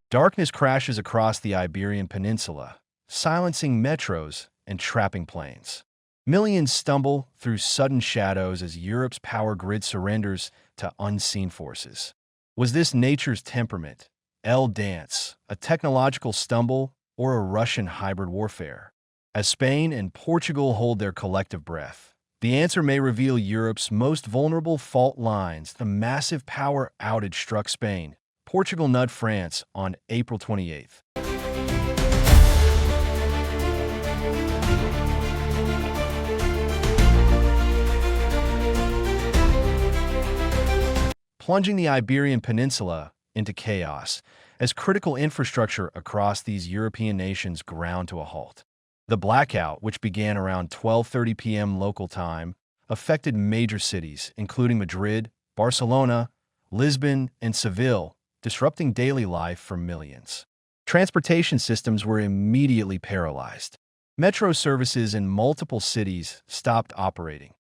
Darkness crashes across the Iberian Peninsula, silencing metros and trapping planes. Millions stumble through sudden shadows as Europe's power grid surrenders to unseen forces. Was this nature's temperament, El Dance, a technological stumble, or a Russian hybrid warfare? As Spain and Portugal hold their collective breath, the answer may reveal Europe's most vulnerable fault lines. The massive power outage struck Spain. Portugal nudged France on April 28th. Plunging the Iberian Peninsula into chaos as critical infrastructure across these European nations ground to a halt. The blackout, which began around 12:30 p.m. local time, affected major cities, including Madrid, Barcelona, Lisbon, and Seville, disrupting daily life for millions. Transportation systems were immediately paralyzed. Metro services in multiple cities stopped operating.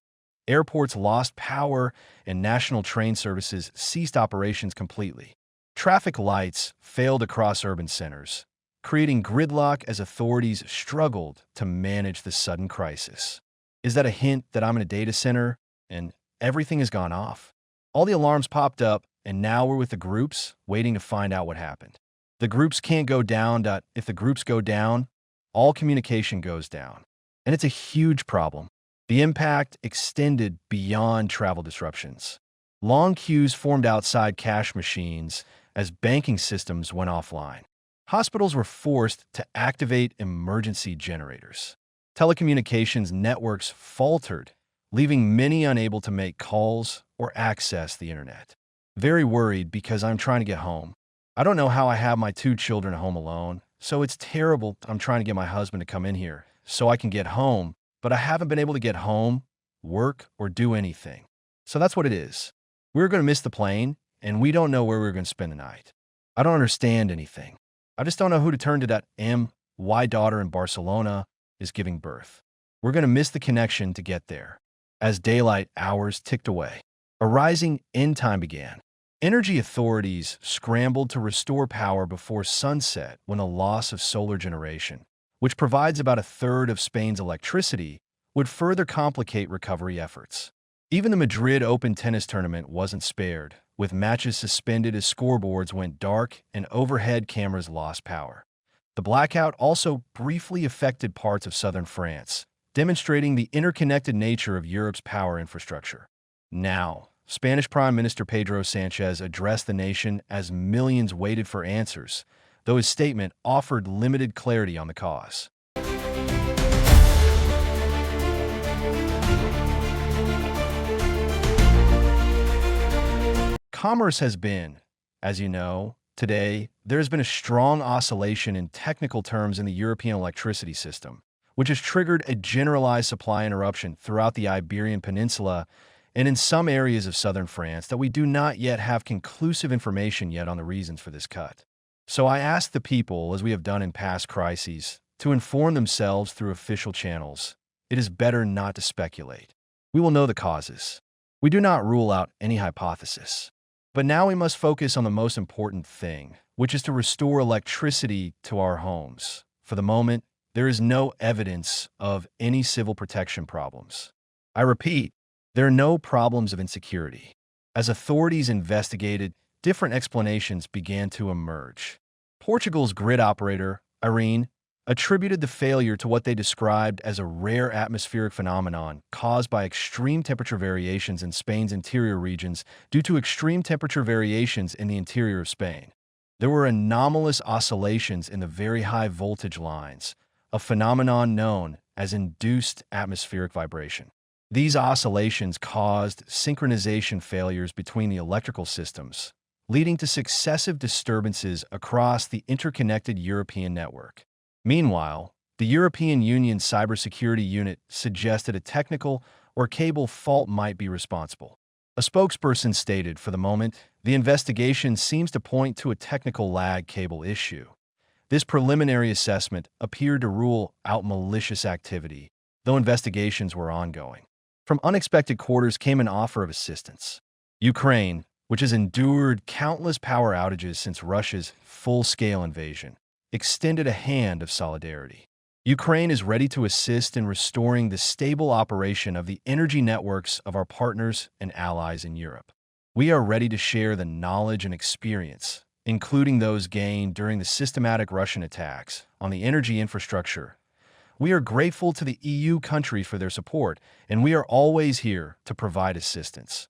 Airports lost power, and national train services ceased operations completely. Traffic lights failed across urban centers, creating gridlock as authorities struggled to manage the sudden crisis. Is that a hint that I'm in a data center and everything has gone off? All the alarms popped up, and now we're with the groups waiting to find out what happened. The groups can't go down. If the groups go down, all communication goes down. And it's a huge problem. The impact extended beyond travel disruptions. Long queues formed outside cash machines as banking systems went offline. Hospitals were forced to activate emergency generators. Telecommunications networks faltered, leaving many unable to make calls or access the internet. Very worried because I'm trying to get home. I don't know how I have my 2 children at home alone, so it's terrible. I'm trying to get my husband to come in here so I can get home, but I haven't been able to get home, work, or do anything. So that's what it is. We're going to miss the plane, and we don't know where we're going to spend the night. I don't understand anything. I just don't know who to turn to. My daughter in Barcelona is giving birth. We're going to miss the connection to get there. As daylight hours ticked away, a rising end time began. Energy authorities scrambled to restore power before sunset when the loss of solar generation, which provides about a third of Spain's electricity, would further complicate recovery efforts. Even the Madrid Open tennis tournament wasn't spared, with matches suspended as scoreboards went dark and overhead cameras lost power. The blackout also briefly affected parts of southern France, demonstrating the interconnected nature of Europe's power infrastructure. Now, Spanish Prime Minister Pedro Sanchez addressed the nation as millions waited for answers, though his statement offered limited clarity on the cause. Commerce has been, as you know, today, there has been a strong oscillation in technical terms in the European electricity system, which has triggered a generalized supply interruption throughout the Iberian Peninsula and in some areas of southern France that we do not yet have conclusive information yet on the reasons for this cut. So I asked the people, as we have done in past crises, to inform themselves through official channels. It is better not to speculate. We will know the causes. We do not rule out any hypothesis. But now we must focus on the most important thing, which is to restore electricity to our homes. For the moment, there is no evidence of any civil protection problems. I repeat, there are no problems of insecurity. As authorities investigated, different explanations began to emerge. Portugal's grid operator, Irene, attributed the failure to what they described as a rare atmospheric phenomenon caused by extreme temperature variations in Spain's interior regions due to extreme temperature variations in the interior of Spain. There were anomalous oscillations in the very high voltage lines, a phenomenon known as induced atmospheric vibration. These oscillations caused synchronization failures between the electrical systems, leading to successive disturbances across the interconnected European network. Meanwhile, the European Union's cybersecurity unit suggested a technical or cable fault might be responsible. A spokesperson stated, for the moment, the investigation seems to point to a technical lag cable issue. This preliminary assessment appeared to rule out malicious activity, though investigations were ongoing. From unexpected quarters came an offer of assistance. Ukraine, which has endured countless power outages since Russia's full-scale invasion, extended a hand of solidarity. Ukraine is ready to assist in restoring the stable operation of the energy networks of our partners and allies in Europe. We are ready to share the knowledge and experience, including those gained during the systematic Russian attacks on the energy infrastructure. We are grateful to the EU countries for their support, and we are always here to provide assistance.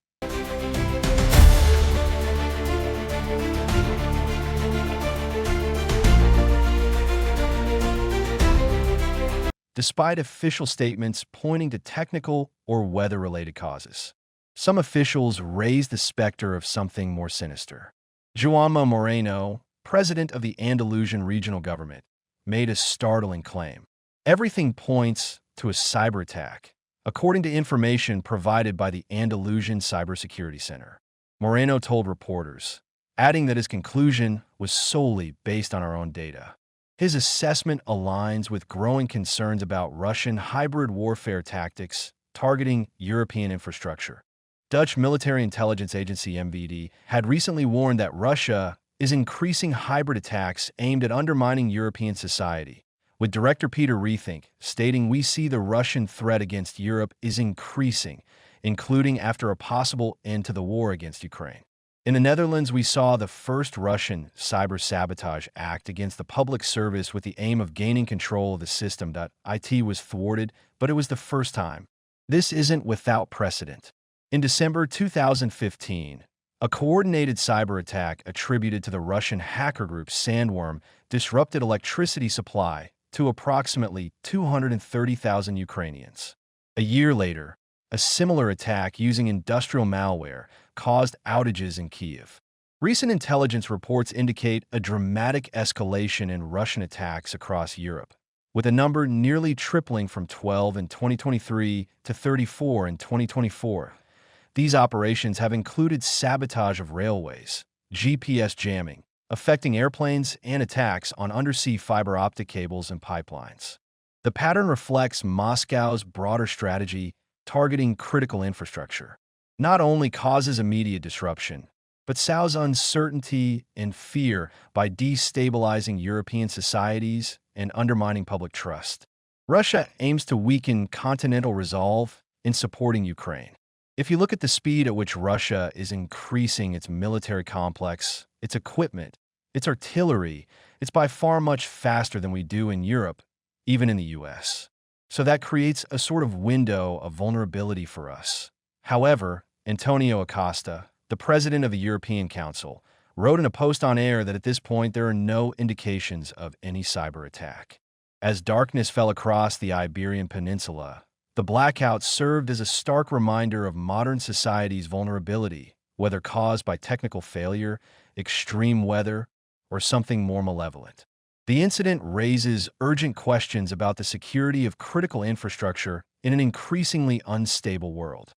Despite official statements pointing to technical or weather-related causes, some officials raised the specter of something more sinister. Juanma Moreno, president of the Andalusian regional government, made a startling claim. Everything points to a cyber attack, according to information provided by the Andalusian Cybersecurity Center. Moreno told reporters, adding that his conclusion was solely based on our own data. His assessment aligns with growing concerns about Russian hybrid warfare tactics targeting European infrastructure. Dutch military intelligence agency MVD had recently warned that Russia is increasing hybrid attacks aimed at undermining European society, with Director Peter Rethink stating we see the Russian threat against Europe is increasing, including after a possible end to the war against Ukraine. In the Netherlands, we saw the first Russian cyber-sabotage act against the public service with the aim of gaining control of the system. It was thwarted, but it was the first time. This isn't without precedent. In December 2015, a coordinated cyber attack attributed to the Russian hacker group Sandworm disrupted electricity supply to approximately 230,000 Ukrainians. A year later, a similar attack using industrial malware caused outages in Kyiv. Recent intelligence reports indicate a dramatic escalation in Russian attacks across Europe, with the number nearly tripling from 12 in 2023 to 34 in 2024. These operations have included sabotage of railways, GPS jamming, affecting airplanes, and attacks on undersea fiber optic cables and pipelines. The pattern reflects Moscow's broader strategy targeting critical infrastructure. Not only causes immediate disruption, but sows uncertainty and fear by destabilizing European societies and undermining public trust. Russia aims to weaken continental resolve in supporting Ukraine. If you look at the speed at which Russia is increasing its military complex, its equipment, its artillery, it's by far much faster than we do in Europe, even in the US. So that creates a sort of window of vulnerability for us. However, Antonio Acosta, the president of the European Council, wrote in a post on air that at this point there are no indications of any cyber attack. As darkness fell across the Iberian Peninsula, the blackouts served as a stark reminder of modern society's vulnerability, whether caused by technical failure, extreme weather, or something more malevolent. The incident raises urgent questions about the security of critical infrastructure in an increasingly unstable world.